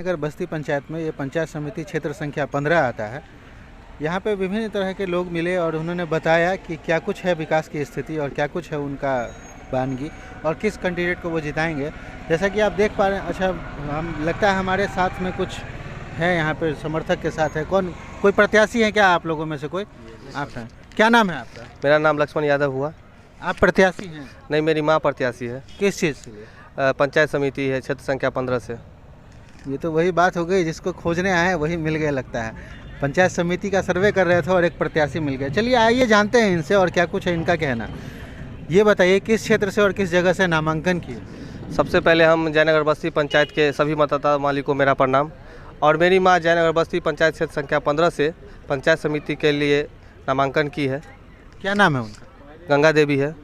नगर बस्ती पंचायत में ये पंचायत समिति क्षेत्र संख्या 15 आता है। यहाँ पे विभिन्न तरह के लोग मिले और उन्होंने बताया कि क्या कुछ है विकास की स्थिति और क्या कुछ है उनका वानगी और किस कैंडिडेट को वो जिताएंगे। जैसा कि आप देख पा रहे हैं, अच्छा हम लगता है हमारे साथ में कुछ है यहाँ पे समर्थक के साथ है। कोई प्रत्याशी है क्या आप लोगों में से कोई? आप हैं, क्या नाम है आपका? मेरा नाम लक्ष्मण यादव हुआ। आप प्रत्याशी हैं? नहीं, मेरी माँ प्रत्याशी है। किस चीज़ से? पंचायत समिति है क्षेत्र संख्या 15 से। ये तो वही बात हो गई, जिसको खोजने आए वही मिल गए लगता है। पंचायत समिति का सर्वे कर रहे थे और एक प्रत्याशी मिल गया। चलिए आइए जानते हैं इनसे और क्या कुछ है इनका कहना। ये बताइए किस क्षेत्र से और किस जगह से नामांकन किए? सबसे पहले हम जयनगर बस्ती पंचायत के सभी मतदाता मालिक को मेरा प्रणाम। और मेरी माँ जयनगर बस्ती पंचायत क्षेत्र संख्या 15 से पंचायत समिति के लिए नामांकन की है। क्या नाम है उनका? गंगा देवी है।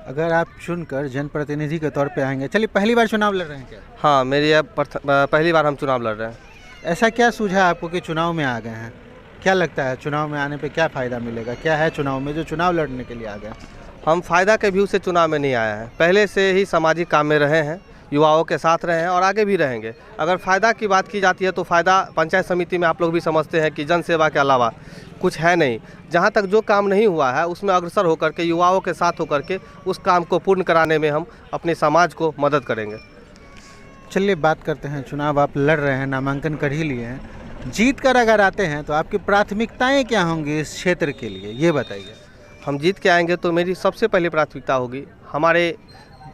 अगर आप चुनकर जनप्रतिनिधि के तौर पे आएंगे, चलिए पहली बार चुनाव लड़ रहे हैं क्या? हाँ, मेरी पहली बार हम चुनाव लड़ रहे हैं। ऐसा क्या सूझा आपको कि चुनाव में आ गए हैं? क्या लगता है चुनाव में आने पे क्या फ़ायदा मिलेगा? क्या है चुनाव में जो चुनाव लड़ने के लिए आ गए? हम फ़ायदा के व्यू से चुनाव में नहीं आए हैं। पहले से ही सामाजिक काम में रहे हैं, युवाओं के साथ रहे हैं और आगे भी रहेंगे। अगर फ़ायदा की बात की जाती है तो फ़ायदा पंचायत समिति में आप लोग भी समझते हैं कि जन सेवा के अलावा कुछ है नहीं। जहाँ तक जो काम नहीं हुआ है उसमें अग्रसर होकर के, युवाओं के साथ होकर के उस काम को पूर्ण कराने में हम अपने समाज को मदद करेंगे। चलिए बात करते हैं, चुनाव आप लड़ रहे हैं, नामांकन कर ही लिए हैं। जीत कर अगर आते हैं तो आपकी प्राथमिकताएं क्या होंगी इस क्षेत्र के लिए, ये बताइए। हम जीत के आएंगे तो मेरी सबसे पहली प्राथमिकता होगी हमारे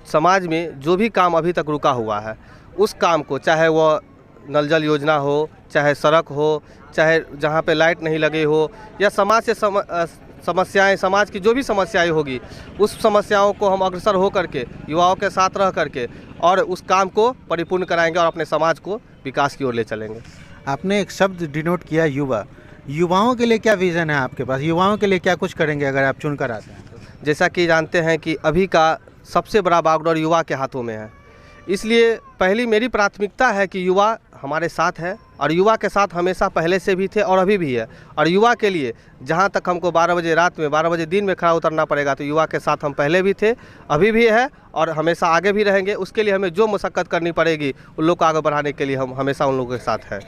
समाज में जो भी काम अभी तक रुका हुआ है उस काम को, चाहे वो नल जल योजना हो, चाहे सड़क हो, चाहे जहाँ पे लाइट नहीं लगे हो, या समाज से समस्याएं, समाज की जो भी समस्याएं होगी उस समस्याओं को हम अग्रसर हो करके युवाओं के साथ रह करके और उस काम को परिपूर्ण कराएंगे और अपने समाज को विकास की ओर ले चलेंगे। आपने एक शब्द डिनोट किया, युवा। युवाओं के लिए क्या विज़न है आपके पास? युवाओं के लिए क्या कुछ करेंगे अगर आप चुनकर आते हैं तो? जैसा कि जानते हैं कि अभी का सबसे बड़ा बागडोर युवा के हाथों में है, इसलिए पहली मेरी प्राथमिकता है कि युवा हमारे साथ है और युवा के साथ हमेशा पहले से भी थे और अभी भी है। और युवा के लिए जहां तक हमको 12 बजे रात में, 12 बजे दिन में खड़ा उतरना पड़ेगा तो युवा के साथ हम पहले भी थे, अभी भी है और हमेशा आगे भी रहेंगे। उसके लिए हमें जो मशक्क़त करनी पड़ेगी उन लोग को आगे बढ़ाने के लिए हम हमेशा उन लोगों के साथ हैं।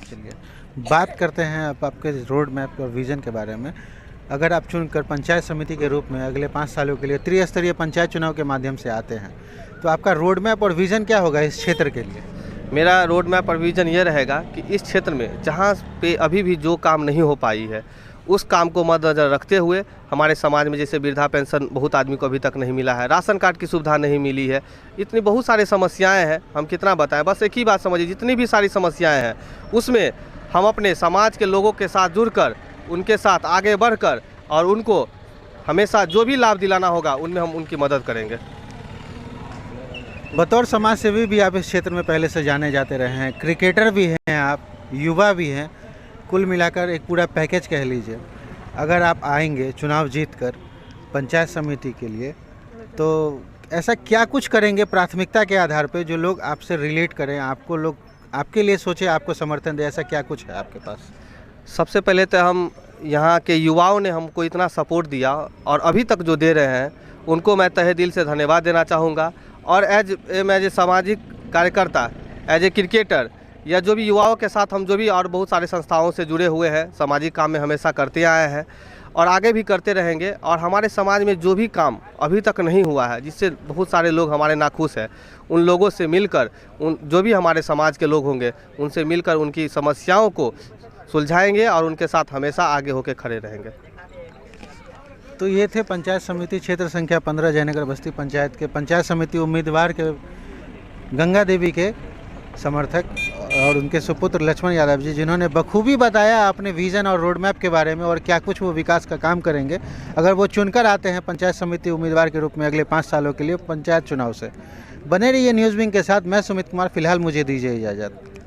चलिए बात करते हैं अब आपके रोड मैप और विज़न के बारे में। अगर आप चुनकर पंचायत समिति के रूप में अगले 5 सालों के लिए त्रिस्तरीय पंचायत चुनाव के माध्यम से आते हैं तो आपका रोड मैप और विज़न क्या होगा इस क्षेत्र के लिए? मेरा रोड मैप और विज़न ये रहेगा कि इस क्षेत्र में जहाँ पे अभी भी जो काम नहीं हो पाई है उस काम को मद्देनजर रखते हुए हमारे समाज में जैसे वृद्धा पेंशन बहुत आदमी को अभी तक नहीं मिला है, राशन कार्ड की सुविधा नहीं मिली है, इतनी बहुत सारी समस्याएं हैं, हम कितना बताएं। बस एक ही बात समझिए, जितनी भी सारी समस्याएं हैं उसमें हम अपने समाज के लोगों के साथ जुड़कर उनके साथ आगे बढ़कर और उनको हमेशा जो भी लाभ दिलाना होगा उनमें हम उनकी मदद करेंगे। बतौर समाज सेवी भी आप इस क्षेत्र में पहले से जाने जाते रहे हैं, क्रिकेटर भी हैं आप, युवा भी हैं, कुल मिलाकर एक पूरा पैकेज कह लीजिए। अगर आप आएंगे चुनाव जीतकर पंचायत समिति के लिए तो ऐसा क्या कुछ करेंगे प्राथमिकता के आधार पे जो लोग आपसे रिलेट करें, आपको लोग आपके लिए सोचे, आपको समर्थन दे? ऐसा क्या कुछ है आपके पास? सबसे पहले तो हम यहाँ के युवाओं ने हमको इतना सपोर्ट दिया और अभी तक जो दे रहे हैं उनको मैं तहे दिल से धन्यवाद देना चाहूँगा। और एज ए सामाजिक कार्यकर्ता, एज ए क्रिकेटर, या जो भी युवाओं के साथ हम जो भी और बहुत सारे संस्थाओं से जुड़े हुए हैं, सामाजिक काम में हमेशा करते आए हैं और आगे भी करते रहेंगे। और हमारे समाज में जो भी काम अभी तक नहीं हुआ है जिससे बहुत सारे लोग हमारे नाखुश हैं, उन लोगों से मिलकर, उन जो भी हमारे समाज के लोग होंगे उनसे मिलकर उनकी समस्याओं को सुलझाएंगे और उनके साथ हमेशा आगे होकर खड़े रहेंगे। तो ये थे पंचायत समिति क्षेत्र संख्या 15 जयनगर बस्ती पंचायत के पंचायत समिति उम्मीदवार के गंगा देवी के समर्थक और उनके सुपुत्र लक्ष्मण यादव जी, जिन्होंने बखूबी बताया अपने विज़न और रोड मैप के बारे में और क्या कुछ वो विकास का काम करेंगे अगर वो चुनकर आते हैं पंचायत समिति उम्मीदवार के रूप में अगले 5 सालों के लिए पंचायत चुनाव से। बने रहिए न्यूज़ विंग के साथ। मैं सुमित कुमार, फिलहाल मुझे दीजिए इजाज़त।